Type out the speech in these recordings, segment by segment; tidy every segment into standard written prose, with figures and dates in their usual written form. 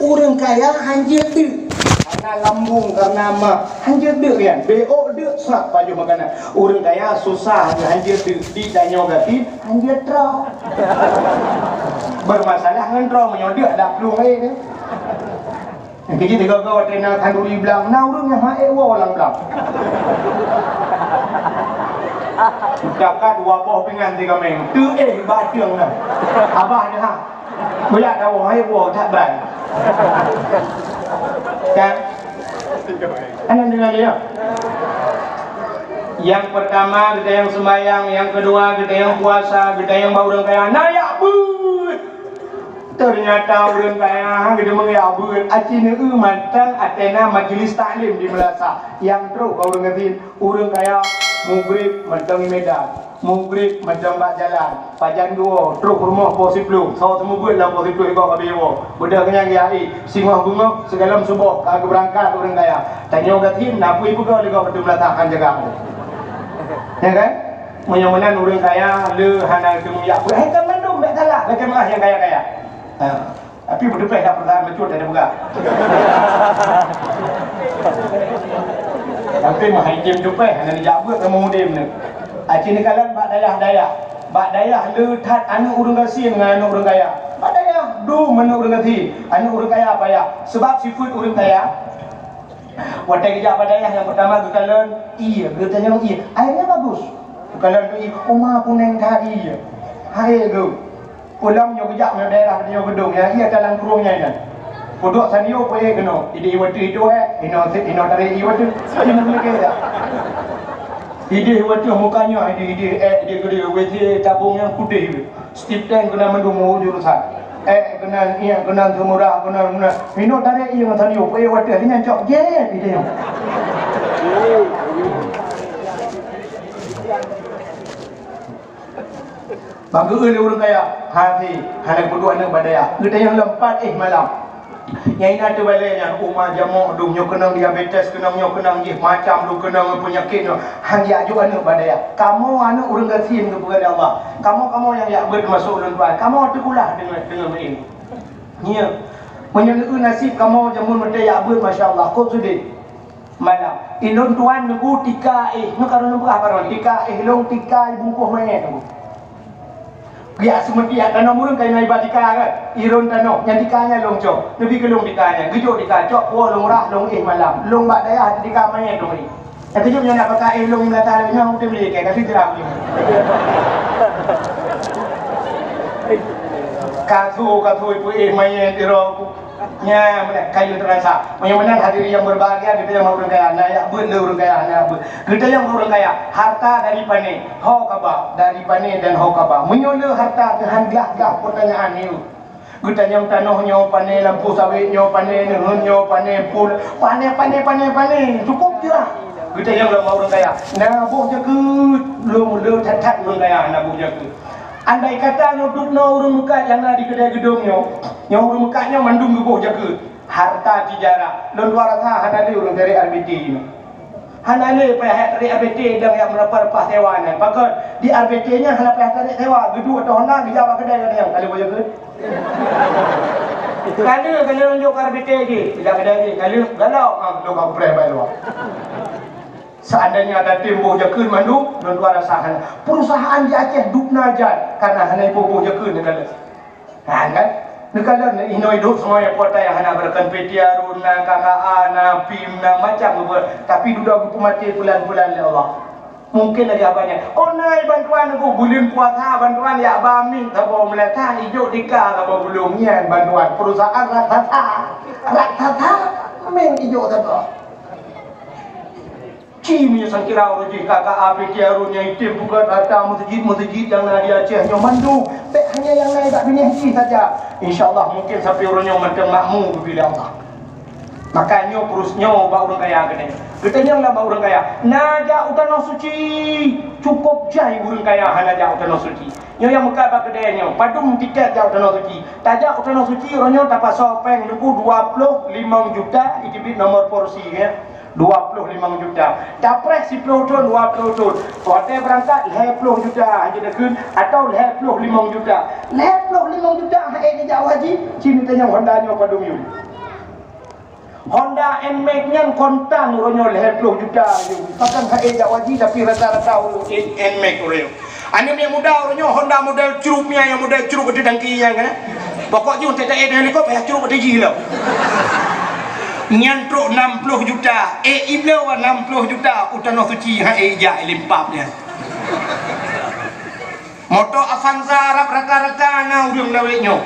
Orang kaya hanya tu. Karena lambung, karena hanya tu kan. BO tu sak baju makanan. Orang kaya susah hanya tu. Di danyo gati hanya draw. Bermasalah dengan draw menyodok dak pelung air ni. Yang kecil tiga kau trainer kanduri bilang, nah orang yang hae orang bilang. Dapat dua boh pingan tiga meng. Tu batiang dah. Abah dia ha. Boleh tahu hae tak baik. Kan? Anda dengar dia? Yang pertama kita yang sembahyang, yang kedua kita yang puasa, kita yang bau orang kaya nayak but. Ternyata orang kaya kita mengiak but. Acina mantang atena majlis taklim di Melasa. Yang teruk kau dengerin orang kaya mugrib macam Medan, mugrib macam bak jalan, pajan dua, terus rumah posiplu, saw semua buat dalam posiplu ikut kabiwo, budak kenyang kiai, singah bunga segala subuh, kagak berangkat orang kaya, tanya gatin, napu ibu kau lega betul meletakkan jaga, ya kan? Menyamunan orang kaya, le hana kemuyak, kan mandum tak salah, lekan lah yang kaya-kaya, tapi betul dah pertahan mencut ada buka. Tapi mahajim jupai hanya dijabut kamu mudim ni. Acini kalan bak dayah le that anu urang kasi dengan anu urang kaya. Bak dayah du menu urang kasi, anu urang kaya apa ya? Sebab sifat urang kaya. Watai kerja bak dayah yang pertama kalan iya, bertanya iya. Airnya bagus. Kalan tu iya, oma kuning dah iya. Hai go. Pulang nyo kerja nyo daerah nyo gedung ya, iya dalam kurungnya ni. Kodok sanio ko keno ide iwatu itu ino tarik iwatu ino mereka dah ide iwatu mukanya ide gede wete tabung yang putih stip tank kena mendumu jurusan kena semurah kena ino tarik iyo sanio ko iwatu ni cok je ide yo bangga ni orang kaya hati hendak berdua nak badaya kita yang lempat malam. Yang ini ada balainya umah jamu dum nyo kenang diabetes kenang nyo kenang je macam du kenang penyakit nyo hanya aju anu badaya. Kamu anu urang gasin kepada Allah. Kamu yang yak masuk ulun tuan. Kamu tekulah dengan ini. Ya. Menyangka nasib kamu jamun mete yak masya-Allah kau sudah malam. Ilun tuan nuku tika nu karun berapa karon tika long tika bungkuh mayat tu. Biar semedi ada nomor kaya naik batika kan, irun tano, yang dikanya longcok, lebih ke long dikanya, gejok dikacok, wah long rah long malam, long bak daya dikamanya dong ni. Yang kejut yang nak pakai long melata yang kita beli kayak kasih terang ni. Katu ibu maya tiro nya kayu terasa. Menang hadiri yang berbahagia kita yang orang kaya, nayak ber orang kaya, nayak ber. Kita yang orang kaya, harta dari pane, ho kaba, dari pane dan ho kaba. Menyola harta Tuhan gah pertanyaan ni. Kita yang tanah nyo pane, lampu sawit nyo pane, nehun nyo pane, pul pane, cukup je lah. Kita yang orang kaya, nabuh jaga, belum tat orang kaya nabuh jaga. Andai kata nyoduk no urung muka yang ada di kedai gedung nyo urung mukanya mandung gebuh jaga harta tijara lon 200 hanale urung dari RBT ni hanale payah dari RBT dan yang merapar-rapah sewanan pakon di RBT nya hala payah tarik sewa gedung atau hana dijawab kedai yang kali boleh jaga kalau tunjuk RBT lagi tidak kedai lagi kalau galau lo kau pray bayar luar. Seandainya ada tim boh jakun mandu dan dua rasahan perusahaan di Aceh dukna jad karena hanya boh jakun negara kan negara ino hidup semua yang kota yang hanya berkan petiarun na KKA na PIM na macam tapi duda buku mati bulan-bulan ya Allah mungkin lagi abangnya oh naik bantuan aku bulan puasa bantuan ya bami tabo melata hijau dika tabo belumnya bantuan perusahaan ratata men hijau tabo Cimi yang kira orang je kakak APT arunnya itu bukan datang masjid yang ada di Aceh yang mandu hanya yang lain tak bini haji saja insyaAllah mungkin sampai orang yang macam makmum bila Allah makanya perusnya bak orang kaya katanya lah bak orang kaya najak utana suci cukup jai orang kaya najak utana suci yang muka bak kedainya padum tiket jauh utana suci tajak utana suci orangnya dapat sopeng luku 25 juta itu nomor porsi ya 25 juta. Capres 10 ton 20 ton. Hotel berangkat 20 juta aja dah kun atau 25 juta. 25 juta hai dia jauh haji. Cini tanya Honda nya pada miu. Honda NMAX nyan kontan uronyo 10 juta je. Takkan hak ejak wajib tapi rata-rata urun NMAX uronyo. Ane punya muda uronyo Honda model curupnya yang model curup gede dangki yang kan. Pokok je tak ada helikopter payah curup gede gila. Nyan truk 60 juta. Iblo 60 juta utano suci hak ejak limpapnya. Motor Avanza Arab raka-raka na urang laweknyo.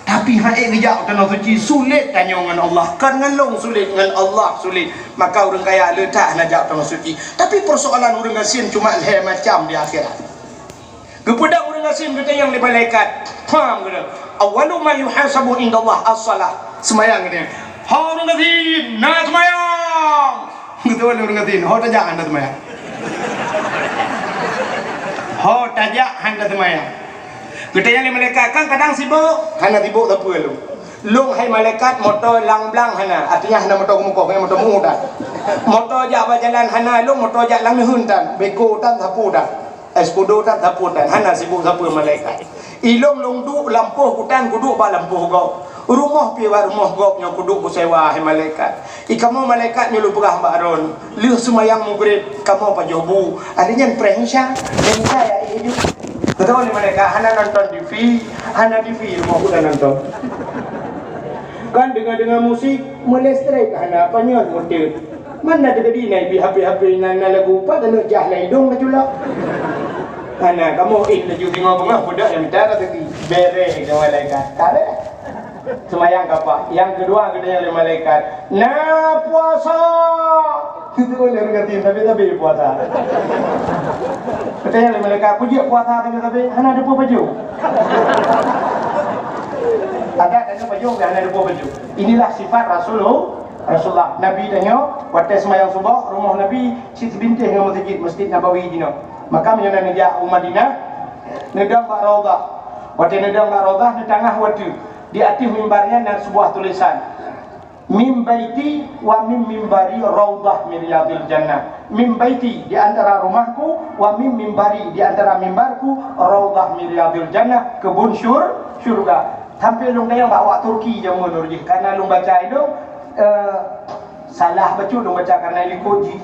Tapi haik ngejak tanah suci sulit tanya dengan Allah. Kan ngelong sulit dengan Allah sulit. Maka orang kaya letak najak tanah suci. Tapi persoalan orang asin cuma leh macam di akhirat. Kepada orang asin kita yang di malaikat. Faham ke? Awalu ma yuhasabu indallah as-salah. Semayang dia. Ha orang asin, nak semayang. Betul orang asin. Ha tajak anda semayang. Ha tajak anda semayang. Kita yang malaikat kan kadang sibuk, hana sibuk tak apa lu. Long hai malaikat motor lang-blang hana, artinya hana motor muka, hana motor muda. Motor jak berjalan hana long, motor jak lang hun tan, beko tan sapu dah. Eskudo tan sapu tan, hana sibuk sapu malaikat. Ilong long duk lampuh kutan kuduk ba lampuh gau. Rumah pi ba rumah gau nya kuduk ku sewa hai malaikat. Ikamu malaikat nyulu perah ba aron. Leuh semayang maghrib kamu pa jobu. Artinya prehensya, prehensya ya hidup. Betul ni mereka, hana nonton TV, hana TV rumah udah nonton. Kan dengar musik, mulai strike, hana apa ni model. Mana ada tadi naik HP nana lagu apa dan jah lah hidung lah julak. Hana kamu laju tengok bunga budak yang bicara tadi bere dengan malaikat. Tak ada. Semayang apa? Yang kedua kita yang malaikat. Nah puasa. Itu boleh berganti tapi puasa. Katanya mereka puji puasa tapi hana ada baju. Ada baju dan ada baju. Inilah sifat Rasulullah. Nabi tanya waktu semayang subuh rumah Nabi Siti Binti dengan Masjid Nabawi dino. Maka menyana nejak Madinah nedang Pak Raudah. Waktu nedang Pak Raudah di tengah waktu di atas mimbarnya ada sebuah tulisan. Mim baiti wa mim mimbari raudah min riyadil jannah. Mim baiti di antara rumahku wa mim mimbari di antara mimbarku raudah min riyadil jannah, kebun syurga. Tampil long yang bawa Turki je mundur je karena long baca itu salah baca long baca karena likoji.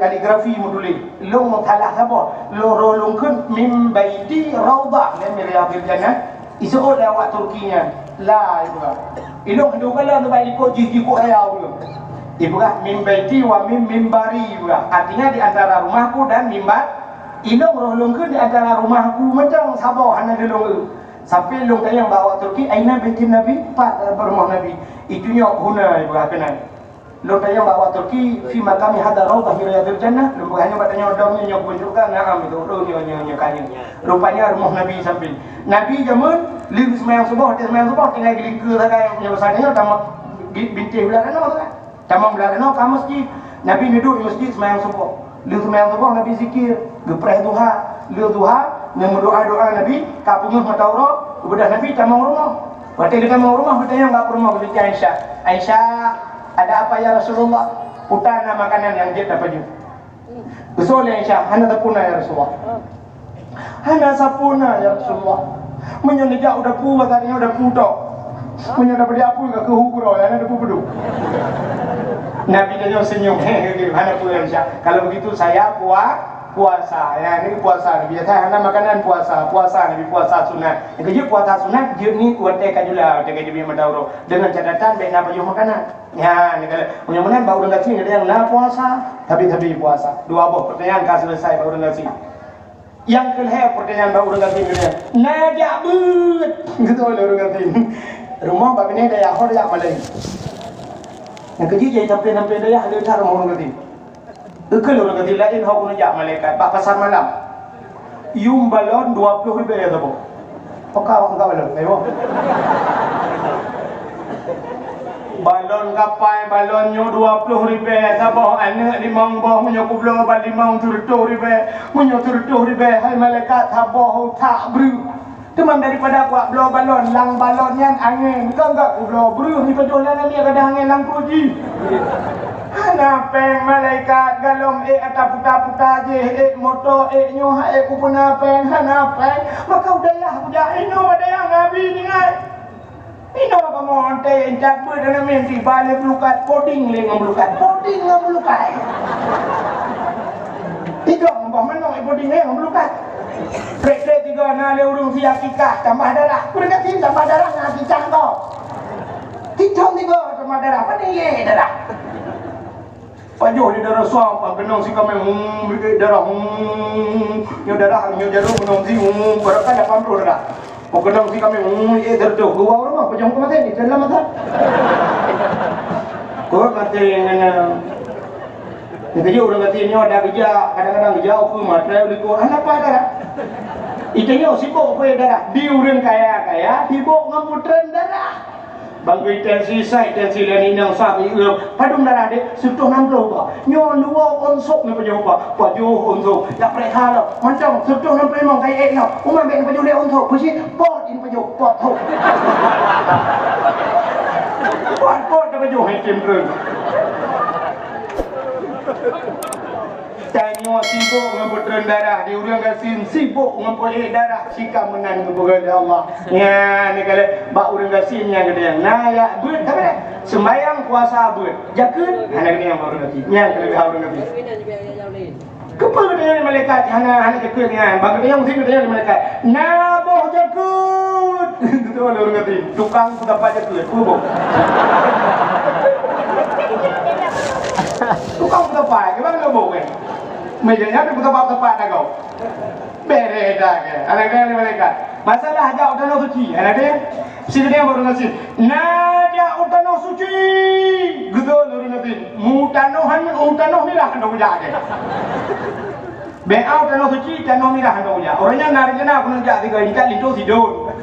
Kaligrafi modulis. Long menghalah apa? Long kun mim baiti raudah min riyadil jannah. Isu lewat Turkinya. La ibu. Ilong hendak kala tu baik ikut jiki ku ayah belum. Ibu kah mimbaiti wa mimbari ibu kah. Artinya di antara rumahku dan mimbar. Ilong rohlong ke di antara rumahku macam sabah hana delong. Sampai long tayang bawa Turki aina baitin Nabi pat rumah Nabi. Itunya guna ibu kah kenal. Long tayang bawa Turki fi makami hada raudah min riyadil jannah. Long hanya batanya odongnya nyok juga ngam itu odongnya kanya. Rupanya rumah Nabi sampai. Nabi jamun liru semayang subuh, tinggal gili ke sakai punya besarnya tamak binti belah rano kan. Tamak belah rano ke masjid. Nabi duduk di masjid semayang subuh. Liru semayang subuh Nabi zikir, gepreh duha, liru duha, doa Nabi, kapunguh mata urut, kemudian Nabi tamang rumah. Waktu dia tamang rumah, bertanya enggak rumah begitu Aisyah. Aisyah, ada apa ya Rasulullah? Putana makanan yang dia dapat juga. Betul Aisyah, hana tapuna ya Rasulullah. Hana sapuna ya Rasulullah. Menyonejak udah pu katanya udah putok. Menyonejak beli apa ke hukuro ya ada pu bedu. Nabi dia senyum hana pu Aisyah. Kalau begitu saya puasa ya ini puasa Nabi saya hana makanan puasa Nabi puasa sunat. Yang kedua puasa sunat dia ni kuat kajula dengan dia mendauro dengan catatan baik nak baju makanan. Ya ni kalau mudah-mudahan baru dengar sini ada yang nak puasa tapi puasa. Dua buah pertanyaan kan selesai baru dengar sini. Yang kelihatan pertanyaan baru dengar sini dia. Najak but. Gitu orang dengar sini. Rumah bab ini daya hor ya malai. Yang kedua jadi sampai daya ada cara mau dengar sini. Ekal orang kata lain hau najak malaikat pak pasar malam. Yum balon 20 ribu ya tu. Engkau balon, ayo. Balon kapai balonnya 20 ribu sabah anak limang bah punya kublo bal limang 30 ribu punya 30 ribu hai malaikat sabah tak bru teman daripada kuat blow balon lang balonnya angin enggak kublo bru ni pejualan ni ada angin lang puji hana peng malaikat galom atap puta-puta je motor nyoh ku puna peng hana peng maka udahlah budak ino ada yang nabi ni ngai Ino ka mo ante enjak ber dan menti balik melukat coding le ngemelukat coding ngemelukat. Tiga ngembah mana coding le ngemelukat. Prek tiga na le urung siap kikah tambah darah. Kurang tin tambah darah ngaji cangkau. Tiga tambah darah apa ni ye darah. Pajuh di darah suam kenong si kami darah nyo darah nyo jarum kenong si berapa dah pamru darah. Oh kenong si kami terjauh gua orang apa jam kemana ni dalam mata. Kau mati dengan kerja orang kata ni ada kerja kadang-kadang kerja aku matre beli kau anak apa darah. Itanya sibuk apa darah di urang kaya sibuk ngaputren darah. Bangku intensi sai intensi lain yang sabi padum darah de sutuh namplo ba nyo luo onsok ni pajo ba pajo onsok ya preha lo macam sutuh namplo mong kai no umam ben pajo le onsok pusi pot in pajo pot ho pot de pajo hai kim reng Tanya sibuk ngeputren darah di urang gasin sibuk ngepoleh darah sikam menan kepada Allah. Ya ni kalau bak urang gasin yang gede nah ya buat apa dah sembahyang puasa buat jakun anak ni yang baru gasin yang lebih urang gasin. Kepala dengan malaikat anak jakun ni bagi yang sini dengan malaikat naboh jakun itu urang gasin tukang dapat jakun kubuk. Tukang dapat gimana kubuk kan? Meja tu tepat dah kau. Bere dah ke. Anak-anak ni mereka. Masalah jauh tanah suci. Anak-anak sini dia baru ngasih. Naja tanah suci. Gedul baru ngasih. Utanoh merah hendak ujak ke. Beau tanah suci, tanah merah hendak ujak. Orangnya narik nak pun ujak tiga ingat lido sidon.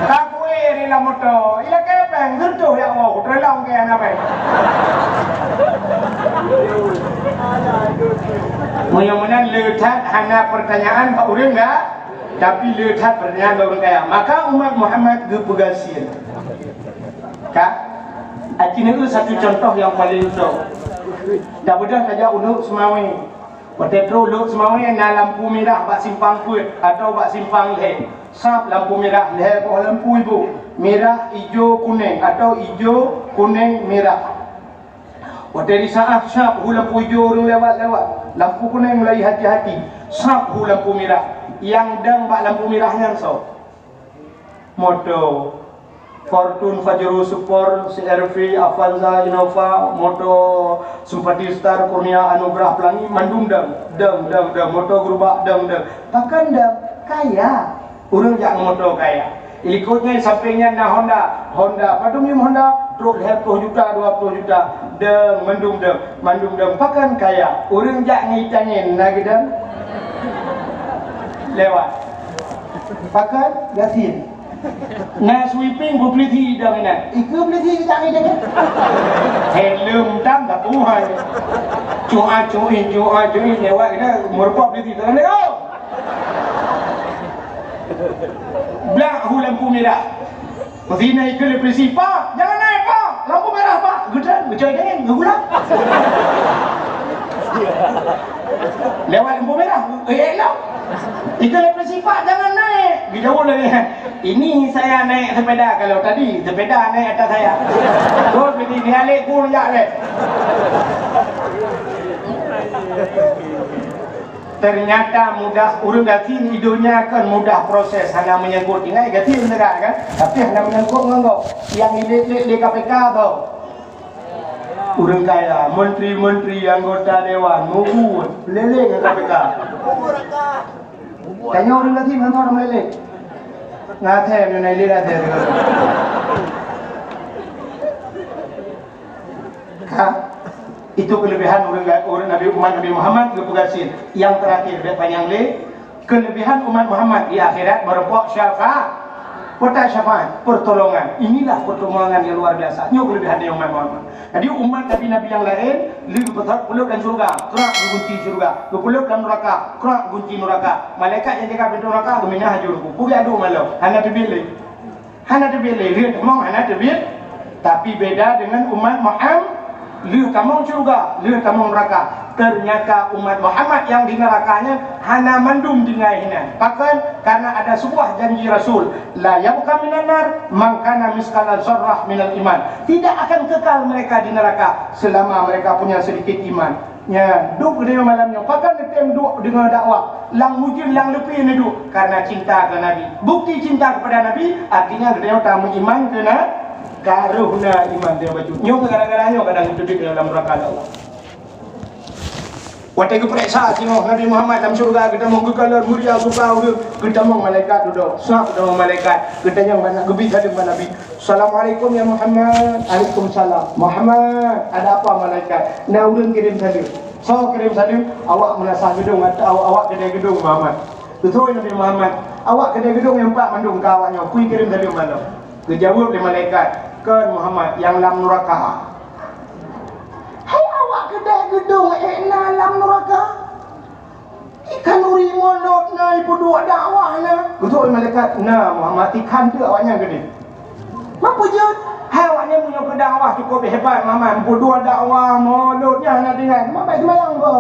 Tak kue ni lah motor. Ia kepeng sentuh ya Allah. Terlalu ke anak peng. Mudah-mudahan letak hanya pertanyaan Pak Urang enggak, tapi letak pertanyaan Pak Urang kaya. Maka umat Muhammad gepegasin. Kak, ini satu contoh yang paling utama. Dah mudah saja untuk semawi. Potetro uluk semawi na lampu merah bak simpang put atau bak simpang leh. Sap lampu merah leh boh lampu ibu. Merah, hijau, kuning atau hijau, kuning, merah. Dari saat sap lampu hijau orang lewat-lewat, lampu kuning mulai hati-hati, sap lampu merah. Yang dang bak lampu merahnya so. Moto Fortune, Fajro Super, CRV, Avanza, Innova, Moto Simpati Star, Kurnia, Anugerah Pelangi, mandung dang, Moto Gerubak dang. Bahkan dang kaya, orang jangan moto kaya. Ikutnya sampingnya na Honda, padum Honda, truk 10 juta, 20 juta, dang, mandung dang, bahkan kaya. Orang jangan ngitangin lagi dang, lewat, bahkan gasin. Nah sweeping publiti dah mana? Iku publiti kita ni dah. Helm tam tak puhai. Cuin lewat kita merpok publiti tu ni. Oh. Belak lampu merah. Mesti naik ke polisi pak. Jangan naik pak. Lampu merah pak. Gedan, berjaya jangan ngulak. Lewat lampu merah. Elok. Ikut prinsip jangan naik. Dijauh lagi. Ini saya naik sepeda. Kalau tadi sepeda naik atas saya. Terus pergi dialik pun jak leh. Ternyata mudah urang gatin hidupnya kan mudah proses hanya menyangkut ingat gatin negara kan. Tapi hanya menyangkut nganggo yang di KPK tau. Urang kaya, menteri-menteri, anggota dewan, mugut, leleng ke KPK. Tanya orang lagi mana orang leleng? Ngathem yang naik lihat dia. Itu kelebihan orang Nabi Muhammad kepegasin. Yang terakhir dia panjang le, kelebihan umat Muhammad di akhirat berpok syafaat. Kota syafaat, pertolongan. Inilah pertolongan yang luar biasa. Ini kelebihan dia umat Muhammad. Jadi umat Nabi-Nabi yang lain, lebih peluk dan surga, kerak bergunci surga. Peluk dan neraka, kerak gunci neraka. Malaikat yang jaga pintu neraka, gemina hajurku. Pugi adu malau. Hana terbilih. Lihat memang hana terbilih. Tapi beda dengan umat Muhammad. Lihat kamu surga, lihat kamu neraka. ternyata umat Muhammad yang di nerakanya hana mandum dingaihna. Bahkan karena ada sebuah janji Rasul, la yabqa minan nar man kana miskala zarrah minal iman. Tidak akan kekal mereka di neraka selama mereka punya sedikit iman. Ya, duk dia malamnya. Bahkan dia duk dengan dakwah. Lang mujin lang lebih ni duk karena cinta ke Nabi. Bukti cinta kepada Nabi artinya dia tamu iman kena karuhna iman dia baju. Nyong gara-gara nyong kadang itu di dalam neraka Allah. Waktu itu periksa tengok Nabi Muhammad dalam syurga, kita mau kekalan mulia suka kita mau malaikat duduk sah kita mau malaikat kita yang mana gebi tadi Nabi. Assalamualaikum ya Muhammad. Waalaikumsalam. Muhammad, ada apa malaikat? Nah urang kirim salim. So kirim salim, awak menasah gedung atau awak kedai gedung Muhammad. Betul Nabi Muhammad, awak kedai gedung yang Pak mandung kawannya, kui kirim salim mana? Kejawab oleh malaikat, kan Muhammad yang dalam neraka. Kedai gedung ekna alam neraka ikan uri molot na ibu dua dakwah na betul malaikat na Muhammad ikan tu awaknya gede mampu jut hai awaknya punya kedakwah cukup hebat Muhammad ibu dua dakwah molotnya nak dengar mampai semayang ko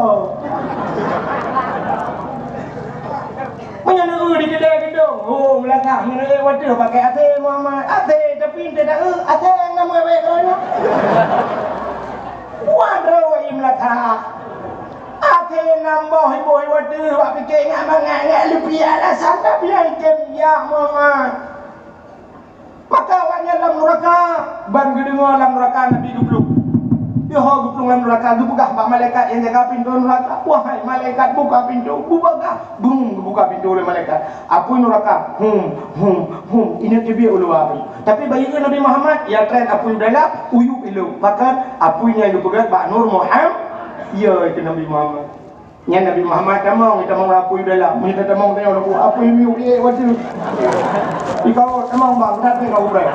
menyana di kedai gedung oh melangkah menyana waduh pakai ate Muhammad ate tapi tidak ate yang nama wewe kerana waduh imlata ate nambah boy waduh wak fikir ngak mangat lebih alasan tapi yang ya Muhammad maka awaknya dalam neraka ban gedengar dalam neraka Nabi gebluk dia gebluk dalam neraka buka pak malaikat yang jaga pintu neraka wahai malaikat buka pintu buka pintu oleh malaikat apa neraka ini tibi ulwa tapi bagi Nabi Muhammad yang tren apa dalam uyup ilu maka apunya ilu pegat Pak Nur Muhammad ya itu Nabi Muhammad nya Nabi Muhammad tamang kita mau apa dalam kita tamang tengok apa uyup dia waktu ikau tamang bang datang kau berai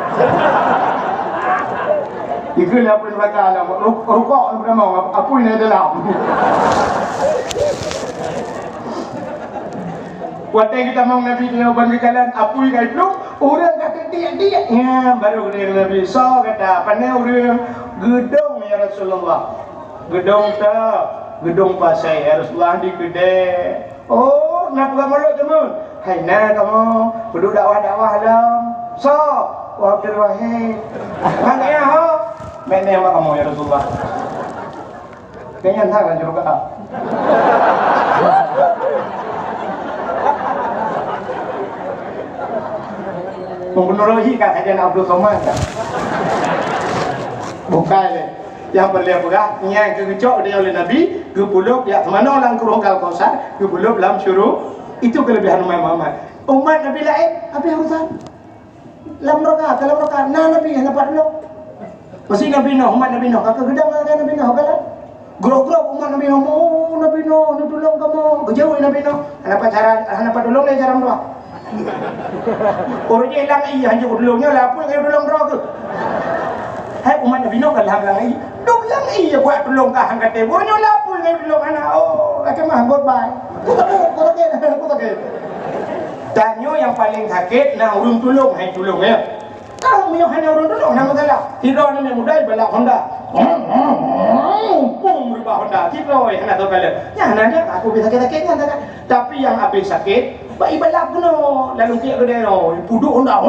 ikut apa neraka alam rukuk tamang apa ini dalam waktu kita mau Nabi dengan bangkalan apui kai peluk orang kata dia ya baru dia Nabi so kata pandai orang gedung ya Rasulullah gedung pasai ya Rasulullah di kedai oh nak kamu lo teman hai na kamu duduk dakwah dalam so waktu wahai makanya ho mana mak kamu ya Rasulullah kayaknya entah kan juga mempenolohi kan kajian Abdul Somad kan bukan yang berlihat berah yang kegecok dia oleh Nabi kepuluh ya mana orang keruh Kausar kepuluh dalam syuruh itu kelebihan umat Nabi lain apa yang urusan dalam neraka Nabi yang dapat dulu masih Nabi Nuh umat Nabi Nuh kakak gedang kan Nabi Nuh kan grup umat Nabi Nuh Nabi Nuh ni tolong kamu berjauh Nabi Nuh kenapa tolong dia cara doa orang hilang iya hanya tolongnya lah apa yang tolong doa ke hai umat Nabi Nuh kan lang iya dong lang iya buat tolong kah angkat tebornya lah apa yang tolong anak oh kata mah goodbye aku tak tanya yang paling sakit nak urung tolong hai tolong ya kalau punya hanya urung tolong nama salah tidak ni mudah balak Honda berubah Honda tidak yang nak tahu kalau ya nanya aku bisa sakit tapi yang habis sakit baik balak kuno lalu dia kedai puduk Honda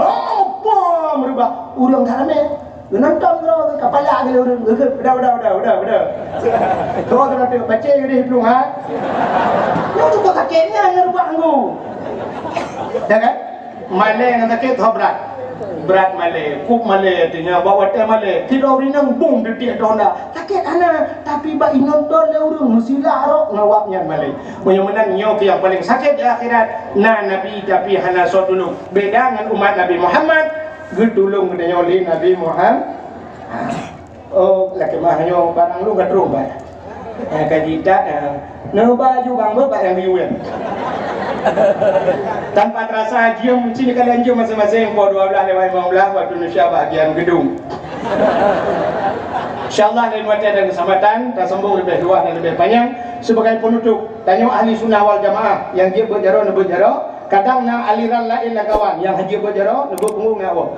berubah urang karame nonton bro kepala gila urang udah kau kena baca gede hidung ha kau juga sakitnya ngerubah aku dah kan malai yang sakit berat malai kuk malai artinya bawa teh malai tidak urinang bung di dia Honda sakit anak tapi baik nonton le urang mesti larok ngawaknya malai menang nyok yang paling sakit di akhirat Nabi tapi hana so dulu beda dengan umat Nabi Muhammad gedulung gedenya oleh Nabi Muhammad oh laki mahnya barang lu gak terumbat kaji tak no baju bang bapak yang biuan tanpa terasa diam sini kalian jom masing-masing po 12 lewat 15 waktu Indonesia bahagian gedung InsyaAllah lain waktu dan kesempatan tak sambung lebih luas dan lebih panjang sebagai penutup tanya ahli sunnah wal jamaah yang dia berjaro kadang na aliran lain lah kawan yang haji berjaro nebuk punggung nak awak